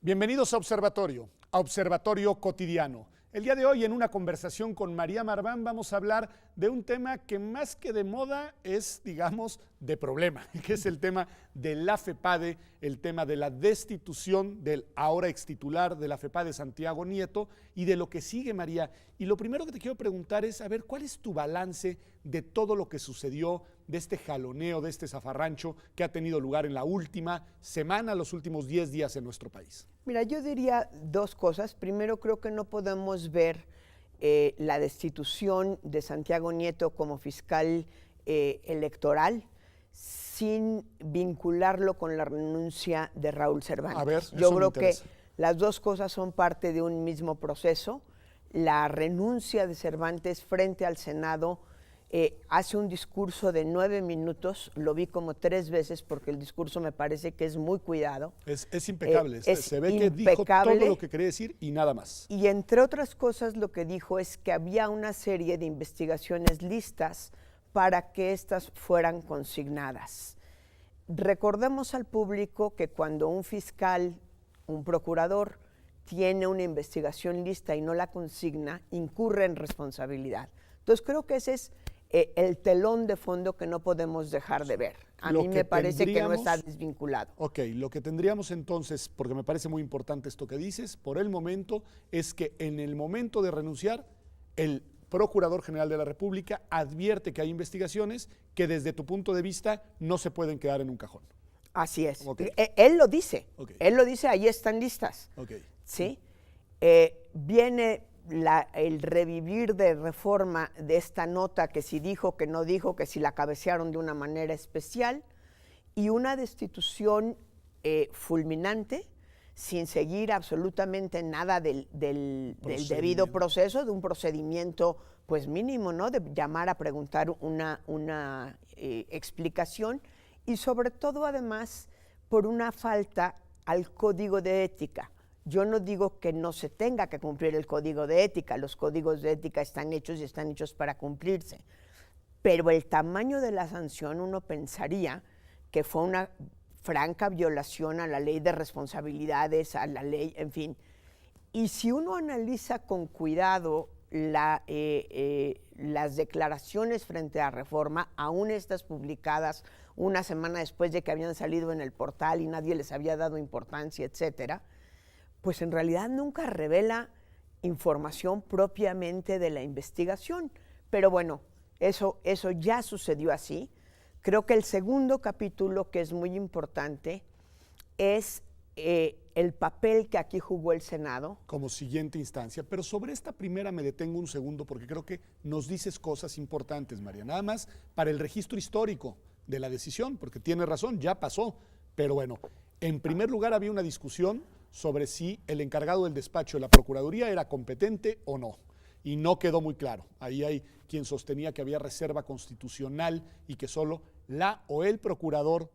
Bienvenidos a Observatorio Cotidiano. El día de hoy, en una conversación con María Marván, vamos a hablar de un tema que más que de moda es, digamos, de problema, que es el tema de la FEPADE, el tema de la destitución del ahora extitular de la FEPADE, Santiago Nieto, y de lo que sigue, María. Y lo primero que te quiero preguntar es, a ver, ¿cuál es tu balance de todo lo que sucedió, de este jaloneo, de este zafarrancho que ha tenido lugar en la última semana, los últimos 10 días en nuestro país? Mira, yo diría dos cosas. Primero, creo que no podemos ver la destitución de Santiago Nieto como fiscal electoral sin vincularlo con la renuncia de Raúl Cervantes. A ver, yo eso me creo que interesa. las dos cosas son parte de un mismo proceso. La renuncia de Cervantes frente al Senado hace un discurso de 9 minutos, lo vi como 3 veces porque el discurso me parece que es muy cuidado. Es impecable, se ve que dijo impecable. todo lo que quería decir y nada más. Y entre otras cosas lo que dijo es que había una serie de investigaciones listas para que éstas fueran consignadas. Recordemos al público que cuando un fiscal, un procurador, tiene una investigación lista y no la consigna, incurre en responsabilidad. Entonces creo que ese es el telón de fondo que no podemos dejar de ver. A mí me parece que no está desvinculado. Ok, lo que tendríamos entonces, porque me parece muy importante esto que dices, por el momento, es que en el momento de renunciar, el Procurador General de la República advierte que hay investigaciones que desde tu punto de vista no se pueden quedar en un cajón. Así es. Okay. Él lo dice. Okay. Él lo dice, ahí están listas. Okay. ¿Sí? Viene el revivir de Reforma de esta nota que si dijo, que no dijo, que si la cabecearon de una manera especial y una destitución fulminante sin seguir absolutamente nada del debido proceso, de un procedimiento pues mínimo, ¿no? De llamar a preguntar una explicación y sobre todo además por una falta al código de ética. Yo no digo que no se tenga que cumplir el código de ética, los códigos de ética están hechos y están hechos para cumplirse, pero el tamaño de la sanción uno pensaría que fue una franca violación a la ley de responsabilidades, a la ley, en fin. Y si uno analiza con cuidado las declaraciones frente a Reforma, aún estas publicadas una semana después de que habían salido en el portal y nadie les había dado importancia, etcétera, pues en realidad nunca revela información propiamente de la investigación. Pero bueno, eso ya sucedió así. Creo que el segundo capítulo, que es muy importante, es el papel que aquí jugó el Senado. Como siguiente instancia, pero sobre esta primera me detengo un segundo porque creo que nos dices cosas importantes, María. Nada más para el registro histórico de la decisión, porque tiene razón, ya pasó. Pero bueno, en primer lugar había una discusión sobre si el encargado del despacho de la Procuraduría era competente o no. Y no quedó muy claro. Ahí hay quien sostenía que había reserva constitucional y que solo la o el Procurador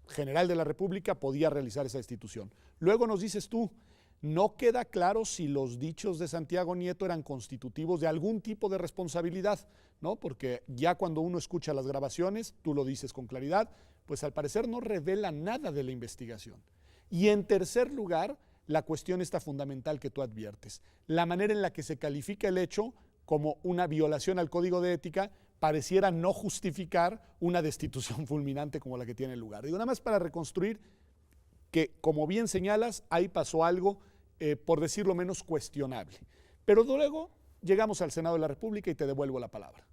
General de la República podía realizar esa destitución. Luego nos dices tú, no queda claro si los dichos de Santiago Nieto eran constitutivos de algún tipo de responsabilidad, ¿no? Porque ya cuando uno escucha las grabaciones, tú lo dices con claridad, pues al parecer no revela nada de la investigación. Y en tercer lugar, la cuestión está fundamental que tú adviertes. La manera en la que se califica el hecho como una violación al Código de Ética pareciera no justificar una destitución fulminante como la que tiene lugar. Digo, nada más para reconstruir que, como bien señalas, ahí pasó algo, por decirlo menos, cuestionable. Pero luego llegamos al Senado de la República y te devuelvo la palabra.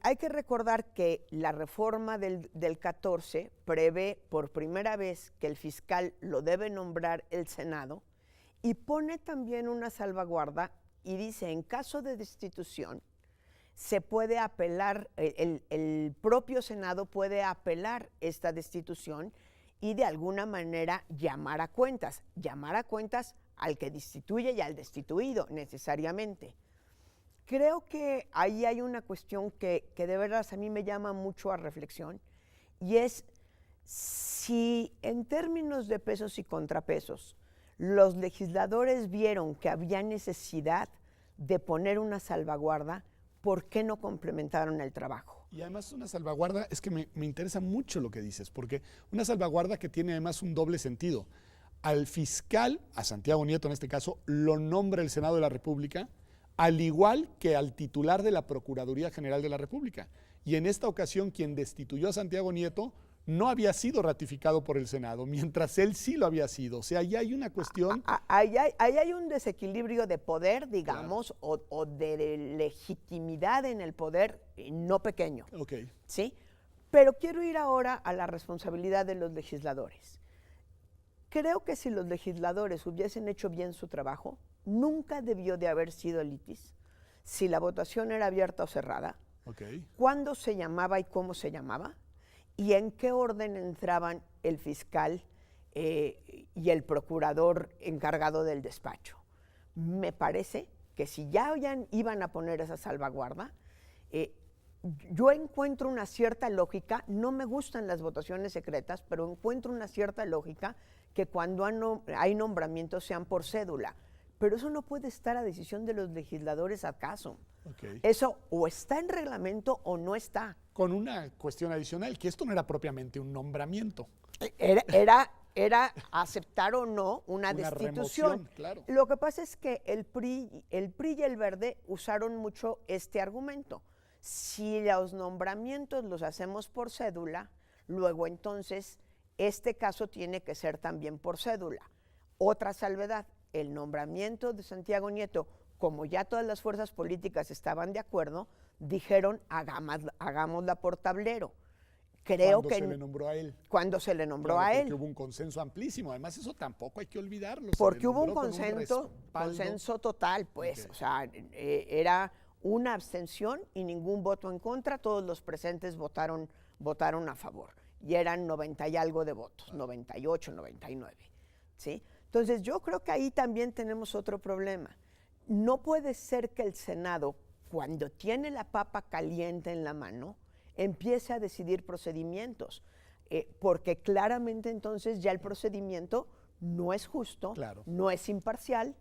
Hay que recordar que la reforma del 14 prevé por primera vez que el fiscal lo debe nombrar el Senado y pone también una salvaguarda y dice, en caso de destitución, se puede apelar, el propio Senado puede apelar esta destitución y de alguna manera llamar a cuentas al que destituye y al destituido necesariamente. Creo que ahí hay una cuestión que de verdad a mí me llama mucho a reflexión y es si en términos de pesos y contrapesos los legisladores vieron que había necesidad de poner una salvaguarda, ¿por qué no complementaron el trabajo? Y además una salvaguarda, es que me interesa mucho lo que dices, porque una salvaguarda que tiene además un doble sentido. al fiscal, a Santiago Nieto en este caso, lo nombra el Senado de la República, al igual que al titular de la Procuraduría General de la República. Y en esta ocasión quien destituyó a Santiago Nieto no había sido ratificado por el Senado, mientras él sí lo había sido. O sea, ahí hay una cuestión... Ahí hay un desequilibrio de poder, digamos, claro, o de legitimidad en el poder no pequeño. Ok. ¿Sí? Pero quiero ir ahora a la responsabilidad de los legisladores. Creo que si los legisladores hubiesen hecho bien su trabajo, nunca debió de haber sido litis. Si la votación era abierta o cerrada, cuándo se llamaba y cómo se llamaba, y en qué orden entraban el fiscal y el procurador encargado del despacho. Me parece que si ya iban a poner esa salvaguarda, yo encuentro una cierta lógica, no me gustan las votaciones secretas, pero encuentro una cierta lógica que cuando hay nombramientos sean por cédula. Pero eso no puede estar a decisión de los legisladores acaso. Eso o está en reglamento o no está. Con una cuestión adicional, que esto no era propiamente un nombramiento. Era aceptar o no una destitución. Remoción, claro. Lo que pasa es que el PRI y el Verde usaron mucho este argumento. Si los nombramientos los hacemos por cédula, luego entonces este caso tiene que ser también por cédula. Otra salvedad, el nombramiento de Santiago Nieto, como ya todas las fuerzas políticas estaban de acuerdo, dijeron hagámosla por tablero. Creo cuando que se le nombró a él. Cuando se le nombró claro, a él. Porque hubo un consenso amplísimo. Además, eso tampoco hay que olvidarlo. Porque hubo un consenso total, pues. O sea, era una abstención y ningún voto en contra. Todos los presentes votaron a favor. Y eran 90 y algo de votos, 98, 99. ¿Sí? Entonces, yo creo que ahí también tenemos otro problema. No puede ser que el Senado, cuando tiene la papa caliente en la mano, empiece a decidir procedimientos, porque claramente entonces ya el procedimiento no es justo, claro, no es imparcial,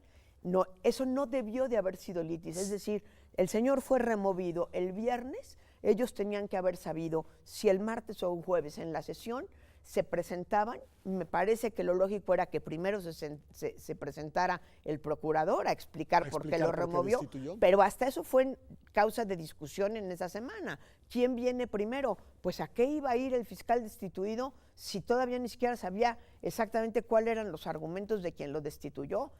eso no debió de haber sido litis. Es decir, el señor fue removido el viernes, ellos tenían que haber sabido si el martes o un jueves en la sesión se presentaban. Me parece que lo lógico era que primero se presentara el procurador a explicar por qué lo removió, pero hasta eso fue causa de discusión en esa semana. ¿Quién viene primero? Pues ¿a qué iba a ir el fiscal destituido si todavía ni siquiera sabía exactamente cuáles eran los argumentos de quien lo destituyó?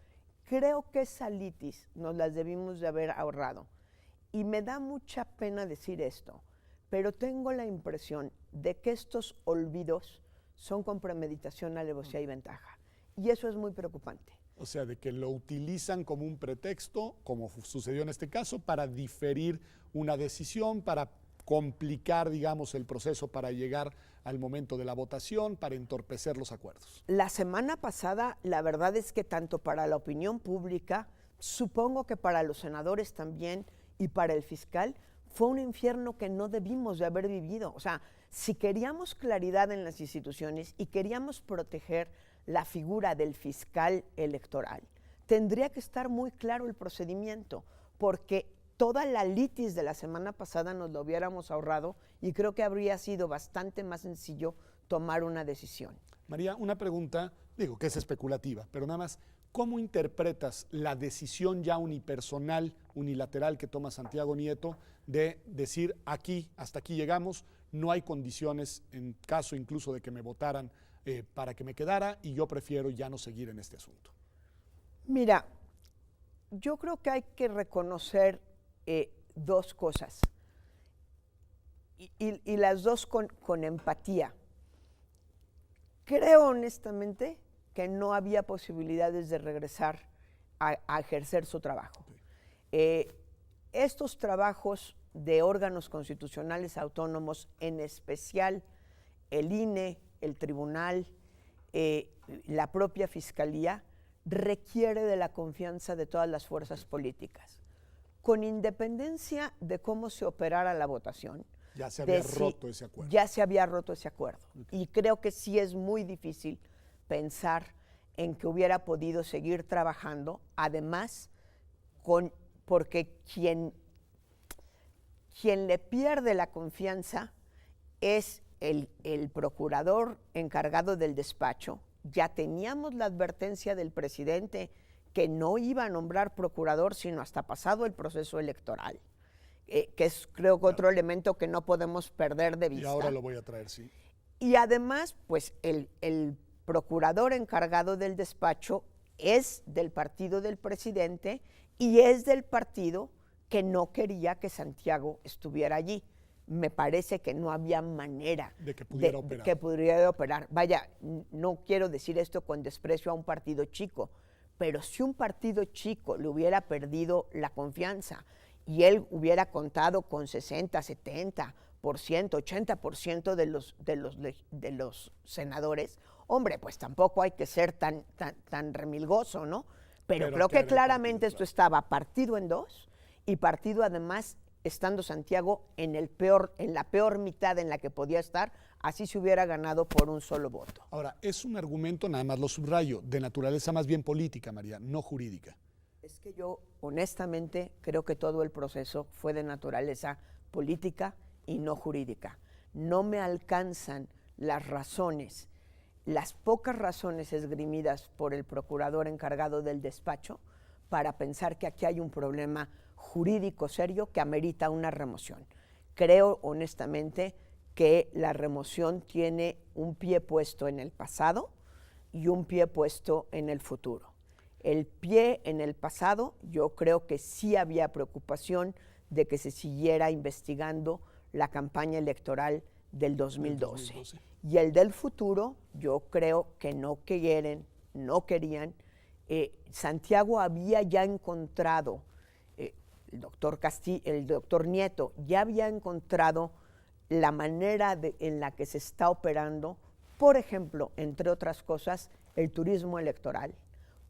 Creo que esa litis nos las debimos de haber ahorrado. Y me da mucha pena decir esto, pero tengo la impresión de que estos olvidos son con premeditación, alevosía y ventaja. Y eso es muy preocupante. O sea, de que lo utilizan como un pretexto, como sucedió en este caso, para diferir una decisión, para complicar, digamos, el proceso para llegar al momento de la votación, para entorpecer los acuerdos. La semana pasada, la verdad es que tanto para la opinión pública, supongo que para los senadores también y para el fiscal, fue un infierno que no debimos de haber vivido. O sea, si queríamos claridad en las instituciones y queríamos proteger la figura del fiscal electoral, tendría que estar muy claro el procedimiento, porque toda la litis de la semana pasada nos lo hubiéramos ahorrado y creo que habría sido bastante más sencillo tomar una decisión. María, una pregunta, digo que es especulativa, pero nada más, ¿cómo interpretas la decisión ya unipersonal, unilateral que toma Santiago Nieto de decir hasta aquí llegamos, no hay condiciones en caso incluso de que me votaran para que me quedara y yo prefiero ya no seguir en este asunto? Mira, yo creo que hay que reconocer dos cosas y las dos con empatía. Creo honestamente que no había posibilidades de regresar a ejercer su trabajo. Estos trabajos de órganos constitucionales autónomos, en especial el INE, el tribunal, la propia fiscalía, requiere de la confianza de todas las fuerzas políticas. Con independencia de cómo se operara la votación, ya se había roto ese acuerdo. Ya se había roto ese acuerdo. Okay. Y creo que sí es muy difícil pensar en que hubiera podido seguir trabajando, además, porque quien le pierde la confianza es el procurador encargado del despacho ya teníamos la advertencia del presidente que no iba a nombrar procurador sino hasta pasado el proceso electoral, que es creo que otro elemento que no podemos perder de vista. Y ahora lo voy a traer, sí. Y además, pues el procurador encargado del despacho es del partido del presidente y es del partido que no quería que Santiago estuviera allí. Me parece que no había manera de que pudiera operar. Vaya, no quiero decir esto con desprecio a un partido chico, pero si un partido chico le hubiera perdido la confianza y él hubiera contado con 60, 70%, 80% de los senadores, hombre, pues tampoco hay que ser tan remilgoso, ¿no? Pero creo que claramente esto estaba partido en dos y partido además estando Santiago en la peor mitad en la que podía estar, así se hubiera ganado por un solo voto. Ahora, es un argumento, nada más lo subrayo, de naturaleza más bien política, María, no jurídica. Es que yo honestamente creo que todo el proceso fue de naturaleza política y no jurídica. No me alcanzan las razones, las pocas razones esgrimidas por el procurador encargado del despacho para pensar que aquí hay un problema jurídico serio que amerita una remoción. Creo honestamente que la remoción tiene un pie puesto en el pasado y un pie puesto en el futuro. El pie en el pasado, yo creo que sí había preocupación de que se siguiera investigando la campaña electoral del 2012. Y el del futuro, yo creo que no querían. Santiago había ya encontrado, el doctor Nieto ya había encontrado la manera en la que se está operando, por ejemplo, entre otras cosas, el turismo electoral,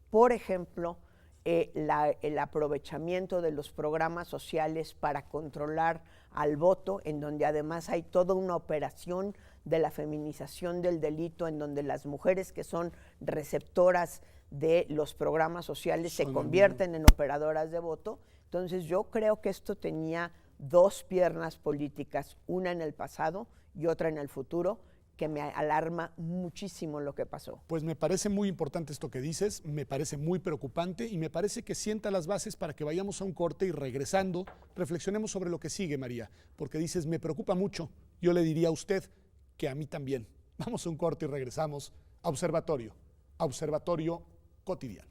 por ejemplo, el aprovechamiento de los programas sociales para controlar al voto, en donde además hay toda una operación de la feminización del delito, en donde las mujeres que son receptoras de los programas sociales se convierten en operadoras de voto. Entonces yo creo que esto tenía dos piernas políticas, una en el pasado y otra en el futuro, que me alarma muchísimo lo que pasó. Pues me parece muy importante esto que dices, me parece muy preocupante y me parece que sienta las bases para que vayamos a un corte y regresando reflexionemos sobre lo que sigue, María, porque dices, me preocupa mucho. Yo le diría a usted que a mí también. Vamos a un corte y regresamos a Observatorio Cotidiano.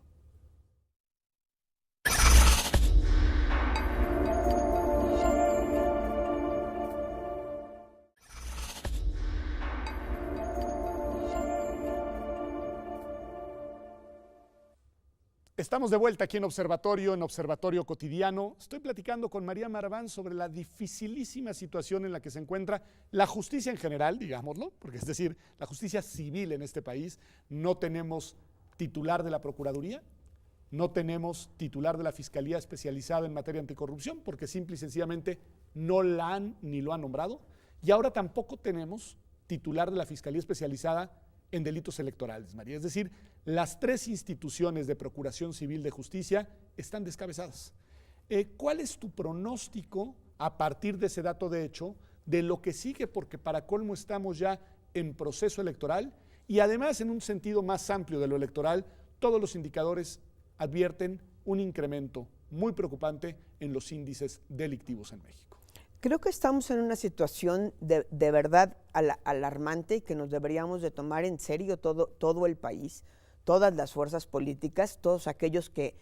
Estamos de vuelta aquí en Observatorio Cotidiano. Estoy platicando con María Marván sobre la dificilísima situación en la que se encuentra la justicia en general, digámoslo, porque es decir, la justicia civil en este país. No tenemos titular de la Procuraduría, no tenemos titular de la Fiscalía especializada en materia anticorrupción, porque simple y sencillamente no la han ni lo han nombrado, y ahora tampoco tenemos titular de la Fiscalía especializada en delitos electorales, María. Es decir, las tres instituciones de Procuración Civil de Justicia están descabezadas. ¿Cuál es tu pronóstico a partir de ese dato de hecho de lo que sigue? Porque para colmo estamos ya en proceso electoral y además en un sentido más amplio de lo electoral, todos los indicadores advierten un incremento muy preocupante en los índices delictivos en México. Creo que estamos en una situación de verdad alarmante y que nos deberíamos de tomar en serio todo el país, todas las fuerzas políticas, todos aquellos que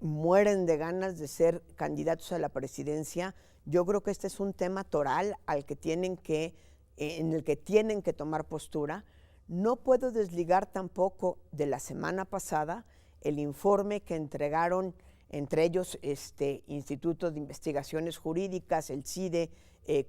mueren de ganas de ser candidatos a la presidencia. Yo creo que este es un tema toral en el que tienen que tomar postura. No puedo desligar tampoco de la semana pasada el informe que entregaron entre ellos Instituto de Investigaciones Jurídicas, el CIDE,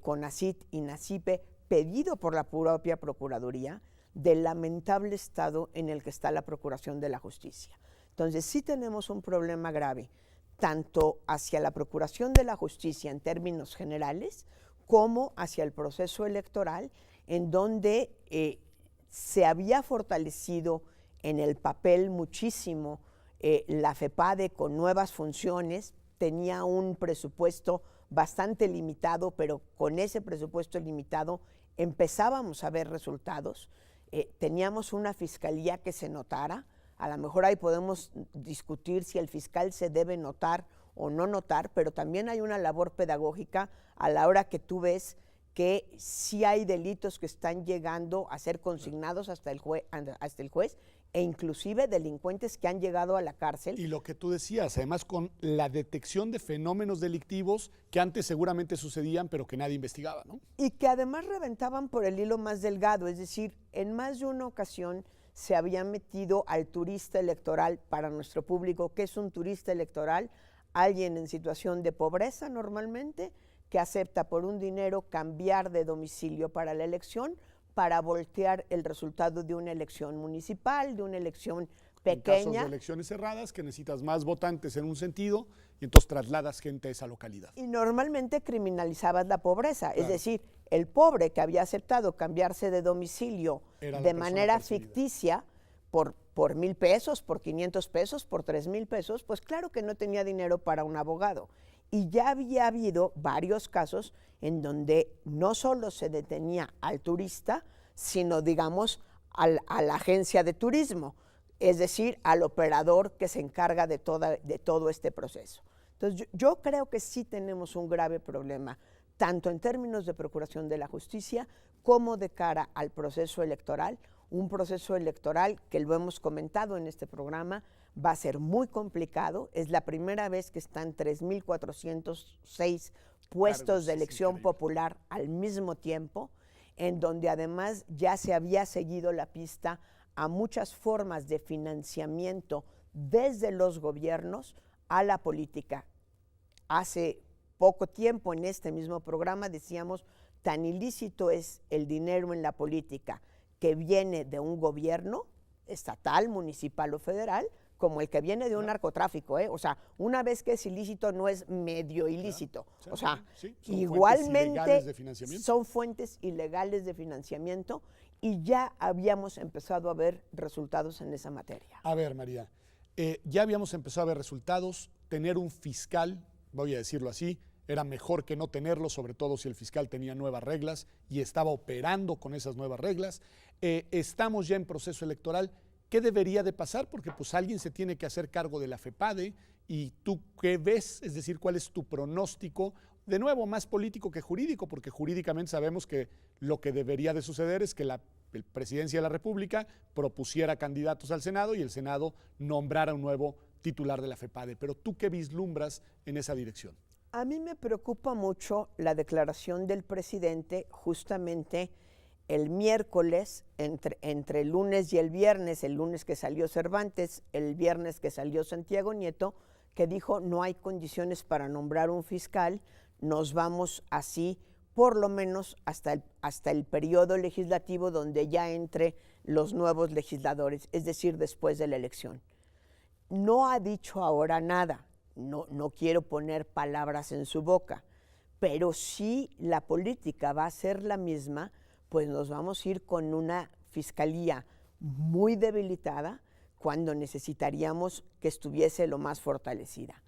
CONACYT y NACIPE, pedido por la propia Procuraduría, del lamentable estado en el que está la Procuración de la Justicia. Entonces sí tenemos un problema grave, tanto hacia la Procuración de la Justicia en términos generales, como hacia el proceso electoral, en donde se había fortalecido en el papel muchísimo la FEPADE con nuevas funciones, tenía un presupuesto bastante limitado, pero con ese presupuesto limitado empezábamos a ver resultados. teníamos una fiscalía que se notara. A lo mejor ahí podemos discutir si el fiscal se debe notar o no notar, pero también hay una labor pedagógica a la hora que tú ves que sí hay delitos que están llegando a ser consignados hasta el juez e inclusive delincuentes que han llegado a la cárcel. Y lo que tú decías, además con la detección de fenómenos delictivos que antes seguramente sucedían, pero que nadie investigaba, ¿no? Y que además reventaban por el hilo más delgado, es decir, en más de una ocasión se había metido al turista electoral para nuestro público. ¿Qué es un turista electoral? Alguien en situación de pobreza normalmente, que acepta por un dinero cambiar de domicilio para la elección, para voltear el resultado de una elección municipal, de una elección pequeña. En casos de elecciones cerradas, que necesitas más votantes en un sentido, y entonces trasladas gente a esa localidad. Y normalmente criminalizabas la pobreza, claro. Es decir, el pobre que había aceptado cambiarse de domicilio de manera ficticia por 1,000 pesos, por 500 pesos, por 3,000 pesos, pues claro que no tenía dinero para un abogado. Y ya había habido varios casos en donde no solo se detenía al turista, sino, digamos, a la agencia de turismo, es decir, al operador que se encarga de todo este proceso. Entonces, yo creo que sí tenemos un grave problema, tanto en términos de procuración de la justicia como de cara al proceso electoral, un proceso electoral que lo hemos comentado en este programa, va a ser muy complicado. Es la primera vez que están 3,406 puestos de elección popular al mismo tiempo, en donde además ya se había seguido la pista a muchas formas de financiamiento desde los gobiernos a la política. Hace poco tiempo en este mismo programa decíamos, tan ilícito es el dinero en la política que viene de un gobierno estatal, municipal o federal, como el que viene de un narcotráfico, ¿eh? O sea, una vez que es ilícito no es medio ilícito. O sea, sí, igualmente son fuentes ilegales de financiamiento y ya habíamos empezado a ver resultados en esa materia. A ver, María, ya habíamos empezado a ver resultados. Tener un fiscal, voy a decirlo así, era mejor que no tenerlo, sobre todo si el fiscal tenía nuevas reglas y estaba operando con esas nuevas reglas. Estamos ya en proceso electoral. ¿Qué debería de pasar? Porque pues alguien se tiene que hacer cargo de la FEPADE y tú ¿qué ves? Es decir, ¿cuál es tu pronóstico? De nuevo, más político que jurídico, porque jurídicamente sabemos que lo que debería de suceder es que la Presidencia de la República propusiera candidatos al Senado y el Senado nombrara un nuevo titular de la FEPADE. Pero ¿tú qué vislumbras en esa dirección? A mí me preocupa mucho la declaración del presidente justamente el miércoles, entre el lunes y el viernes, el lunes que salió Cervantes, el viernes que salió Santiago Nieto, que dijo no hay condiciones para nombrar un fiscal, nos vamos así por lo menos hasta el periodo legislativo donde ya entre los nuevos legisladores, es decir, después de la elección. No ha dicho ahora nada, no quiero poner palabras en su boca, pero si la política va a ser la misma, pues nos vamos a ir con una fiscalía muy debilitada cuando necesitaríamos que estuviese lo más fortalecida.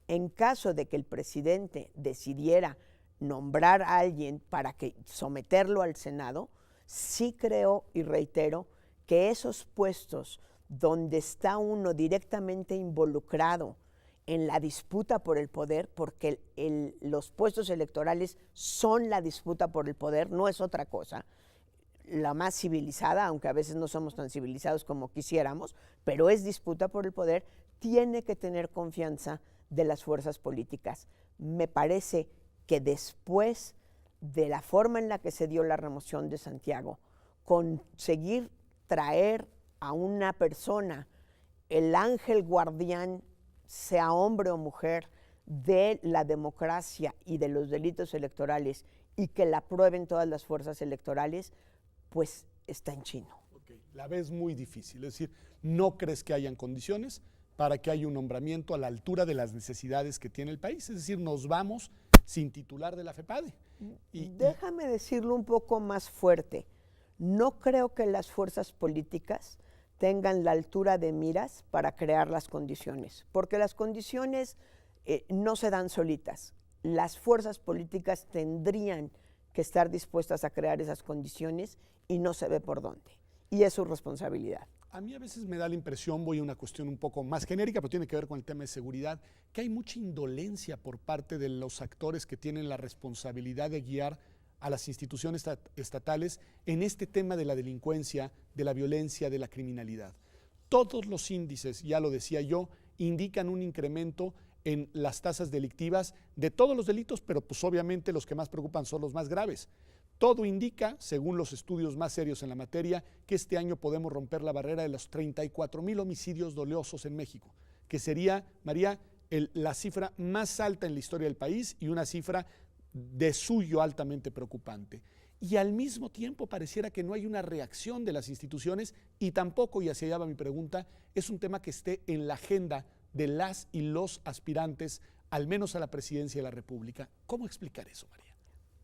En caso de que el presidente decidiera nombrar a alguien para someterlo al Senado, sí creo y reitero que esos puestos donde está uno directamente involucrado en la disputa por el poder, porque los puestos electorales son la disputa por el poder, no es otra cosa, la más civilizada, aunque a veces no somos tan civilizados como quisiéramos, pero es disputa por el poder, tiene que tener confianza de las fuerzas políticas. Me parece que después de la forma en la que se dio la remoción de Santiago, conseguir traer a una persona, el ángel guardián, sea hombre o mujer, de la democracia y de los delitos electorales y que la aprueben todas las fuerzas electorales, pues está en chino. Okay. La ves muy difícil, es decir, ¿no crees que hayan condiciones para que haya un nombramiento a la altura de las necesidades que tiene el país? Es decir, nos vamos sin titular de la FEPADE. Déjame decirlo un poco más fuerte. No creo que las fuerzas políticas tengan la altura de miras para crear las condiciones, porque las condiciones no se dan solitas. Las fuerzas políticas tendrían que estar dispuestas a crear esas condiciones y no se ve por dónde. y es su responsabilidad. A mí a veces me da la impresión, voy a una cuestión un poco más genérica, pero tiene que ver con el tema de seguridad, que hay mucha indolencia por parte de los actores que tienen la responsabilidad de guiar a las instituciones estatales en este tema de la delincuencia, de la violencia, de la criminalidad. Todos los índices, ya lo decía yo, indican un incremento en las tasas delictivas de todos los delitos, pero pues obviamente los que más preocupan son los más graves. Todo indica, según los estudios más serios en la materia, que este año podemos romper la barrera de los 34,000 homicidios dolosos en México, que sería, María, la cifra más alta en la historia del país y una cifra de suyo altamente preocupante. Y al mismo tiempo pareciera que no hay una reacción de las instituciones y tampoco, y hacia allá va mi pregunta, es un tema que esté en la agenda de las y los aspirantes, al menos a la presidencia de la República. ¿Cómo explicar eso, María?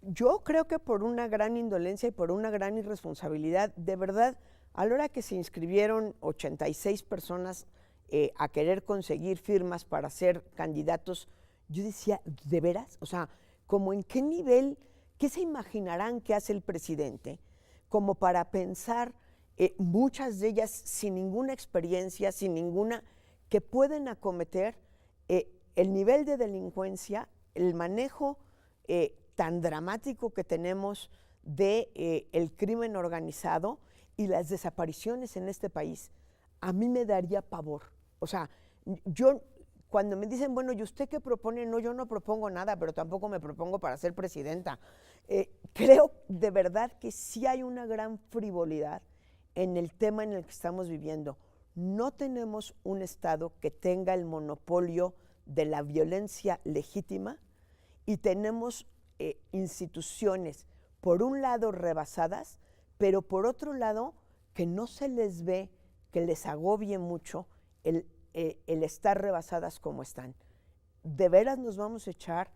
Yo creo que por una gran indolencia y por una gran irresponsabilidad, de verdad, a la hora que se inscribieron 86 personas a querer conseguir firmas para ser candidatos, yo decía, ¿de veras? O sea, ¿como en qué nivel, qué se imaginarán que hace el presidente? Como para pensar, muchas de ellas sin ninguna experiencia, sin ninguna, que pueden acometer el nivel de delincuencia, el manejo tan dramático que tenemos de el crimen organizado y las desapariciones en este país. A mí me daría pavor. O sea, yo cuando me dicen, bueno, ¿y usted qué propone? No, yo no propongo nada, pero tampoco me propongo para ser presidenta. Creo de verdad que sí hay una gran frivolidad en el tema en el que estamos viviendo. No tenemos un Estado que tenga el monopolio de la violencia legítima y tenemos instituciones, por un lado rebasadas, pero por otro lado que no se les ve, que les agobie mucho el estar rebasadas como están. ¿De veras nos vamos a echar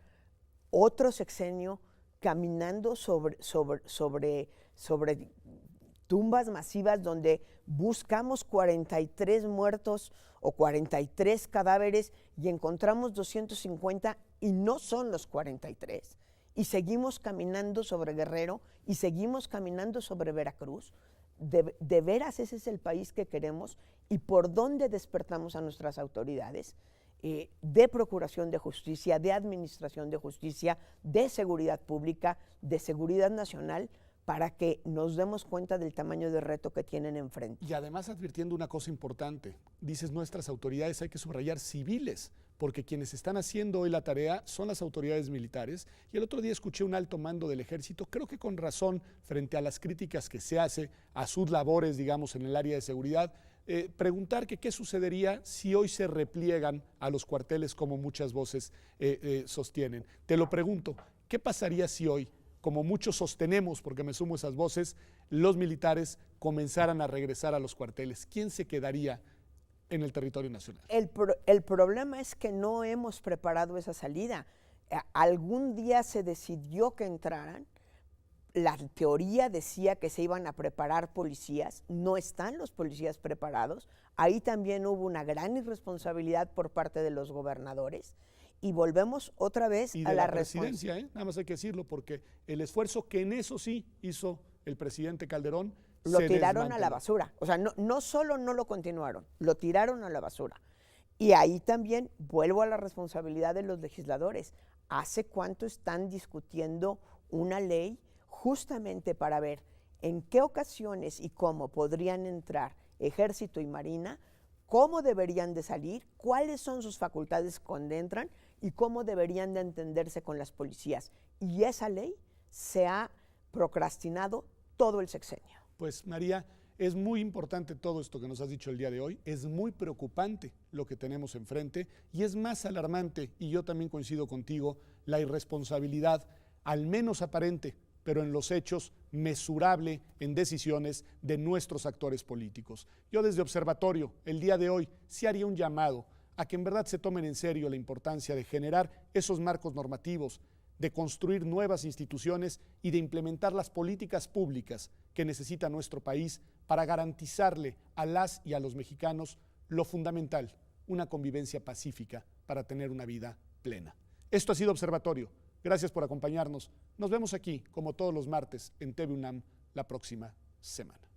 otro sexenio caminando sobre tumbas masivas donde buscamos 43 muertos o 43 cadáveres y encontramos 250 y no son los 43? Y seguimos caminando sobre Guerrero y seguimos caminando sobre Veracruz. ¿De veras ese es el país que queremos? ¿Y por dónde despertamos a nuestras autoridades de procuración de justicia, de administración de justicia, de seguridad pública, de seguridad nacional, para que nos demos cuenta del tamaño de reto que tienen enfrente? Y además advirtiendo una cosa importante, dices nuestras autoridades, hay que subrayar civiles, porque quienes están haciendo hoy la tarea son las autoridades militares. Y el otro día escuché un alto mando del ejército, creo que con razón, frente a las críticas que se hace a sus labores, digamos, en el área de seguridad, preguntar que qué sucedería si hoy se repliegan a los cuarteles como muchas voces sostienen. Te lo pregunto, ¿qué pasaría si hoy, como muchos sostenemos, porque me sumo a esas voces, los militares comenzaran a regresar a los cuarteles? ¿Quién se quedaría en el territorio nacional? El problema es que no hemos preparado esa salida. Algún día se decidió que entraran, la teoría decía que se iban a preparar policías, no están los policías preparados, ahí también hubo una gran irresponsabilidad por parte de los gobernadores. Y volvemos otra vez y a de la presidencia, nada más hay que decirlo, porque el esfuerzo que en eso sí hizo el presidente Calderón lo tiraron a la basura. O sea, no solo no lo continuaron, lo tiraron a la basura. Y ahí también vuelvo a la responsabilidad de los legisladores. ¿Hace cuánto están discutiendo una ley justamente para ver en qué ocasiones y cómo podrían entrar Ejército y Marina, cómo deberían de salir, cuáles son sus facultades cuando entran y cómo deberían de entenderse con las policías? Y esa ley se ha procrastinado todo el sexenio. Pues María, es muy importante todo esto que nos has dicho el día de hoy, es muy preocupante lo que tenemos enfrente y es más alarmante, y yo también coincido contigo, la irresponsabilidad, al menos aparente, pero en los hechos mesurable en decisiones de nuestros actores políticos. Yo desde Observatorio, el día de hoy, sí haría un llamado a que en verdad se tomen en serio la importancia de generar esos marcos normativos, de construir nuevas instituciones y de implementar las políticas públicas que necesita nuestro país para garantizarle a las y a los mexicanos lo fundamental, una convivencia pacífica para tener una vida plena. Esto ha sido Observatorio. Gracias por acompañarnos. Nos vemos aquí, como todos los martes, en TV UNAM la próxima semana.